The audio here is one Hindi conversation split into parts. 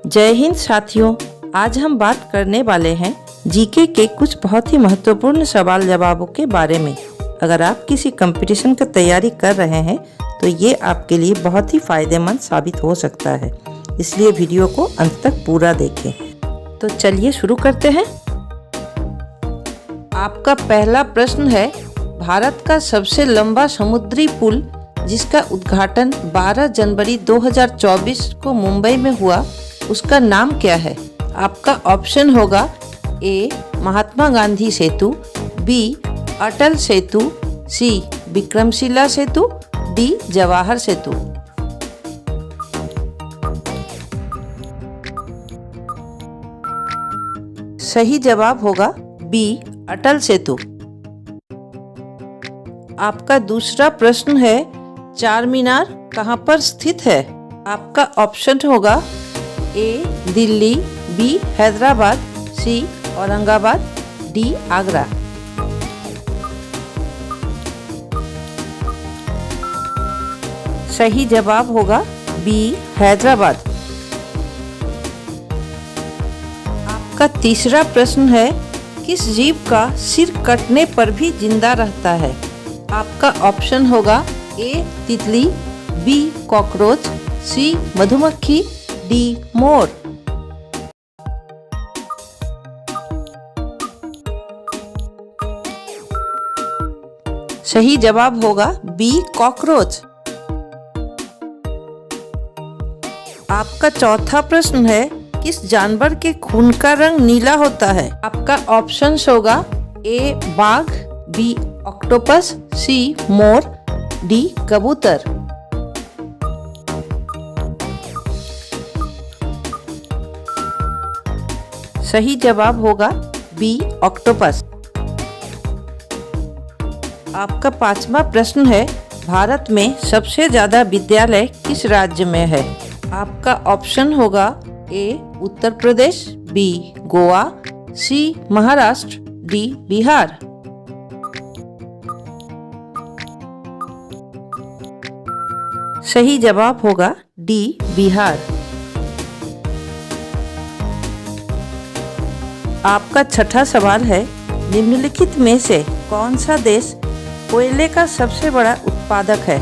जय हिंद साथियों, आज हम बात करने वाले हैं जीके के कुछ बहुत ही महत्वपूर्ण सवाल जवाबों के बारे में। अगर आप किसी कंपटीशन की तैयारी कर रहे हैं तो ये आपके लिए बहुत ही फायदेमंद साबित हो सकता है, इसलिए वीडियो को अंत तक पूरा देखें। तो चलिए शुरू करते हैं। आपका पहला प्रश्न है, भारत का सबसे लंबा समुद्री पुल जिसका उद्घाटन 12 जनवरी 2024 को मुंबई में हुआ, उसका नाम क्या है? आपका ऑप्शन होगा ए महात्मा गांधी सेतु, बी अटल सेतु, सी विक्रमशिला सेतु, डी जवाहर सेतु। सही जवाब होगा बी अटल सेतु। आपका दूसरा प्रश्न है, चार मीनार कहाँ पर स्थित है? आपका ऑप्शन होगा ए दिल्ली, बी हैदराबाद, सी औरंगाबाद, डी आगरा। सही जवाब होगा बी हैदराबाद। आपका तीसरा प्रश्न है, किस जीव का सिर कटने पर भी जिंदा रहता है? आपका ऑप्शन होगा ए तितली, बी कॉकरोच, सी मधुमक्खी, डी मोर। सही जवाब होगा बी कॉकरोच। आपका चौथा प्रश्न है, किस जानवर के खून का रंग नीला होता है? आपका ऑप्शन होगा ए बाघ, बी ऑक्टोपस, सी मोर, डी कबूतर। सही जवाब होगा बी ऑक्टोपस। आपका पांचवा प्रश्न है, भारत में सबसे ज्यादा विद्यालय किस राज्य में है? आपका ऑप्शन होगा ए उत्तर प्रदेश, बी गोवा, सी महाराष्ट्र, डी बिहार। सही जवाब होगा डी बिहार। आपका छठा सवाल है, निम्नलिखित में से कौन सा देश कोयले का सबसे बड़ा उत्पादक है?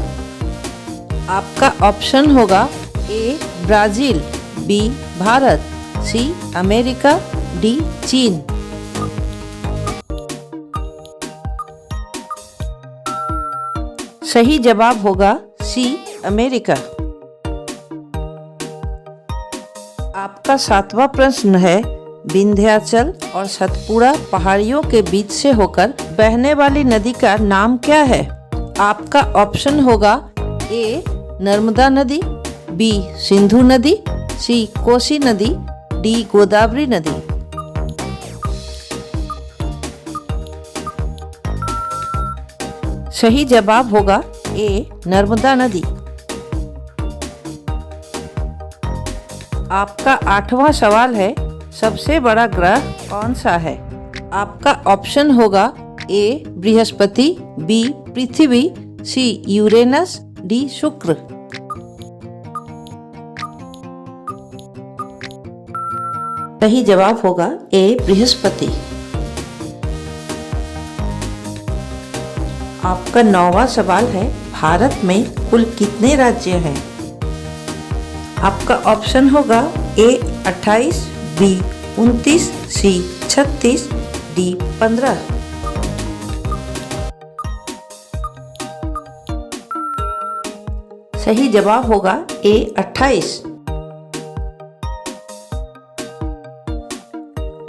आपका ऑप्शन होगा A Brazil, B Bharat, C America, D चीन। सही जवाब होगा सी अमेरिका। आपका सातवां प्रश्न है, विंध्याचल और सतपुड़ा पहाड़ियों के बीच से होकर बहने वाली नदी का नाम क्या है? आपका ऑप्शन होगा ए नर्मदा नदी, बी सिंधु नदी, सी कोसी नदी, डी गोदावरी नदी। सही जवाब होगा ए नर्मदा नदी। आपका आठवां सवाल है, सबसे बड़ा ग्रह कौन सा है? आपका ऑप्शन होगा ए बृहस्पति, बी पृथ्वी, सी यूरेनस, डी शुक्र। सही जवाब होगा ए बृहस्पति। आपका नौवां सवाल है, भारत में कुल कितने राज्य हैं? आपका ऑप्शन होगा ए 28, बी 29, सी 36, डी 15। सही जवाब होगा ए 28।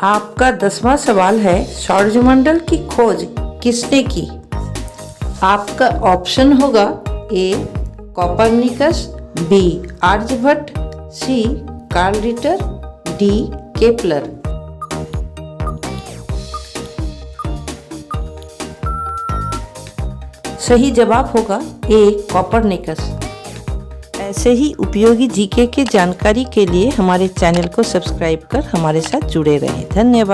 आपका 10वां सवाल है, सौरमंडल की खोज किसने की? आपका ऑप्शन होगा ए कोपरनिकस, बी आर्यभट्ट, सी कार्ल रिटर, डी केपलर। सही जवाब होगा ए कोपरनिकस। ऐसे ही उपयोगी जीके के जानकारी के लिए हमारे चैनल को सब्सक्राइब कर हमारे साथ जुड़े रहें। धन्यवाद।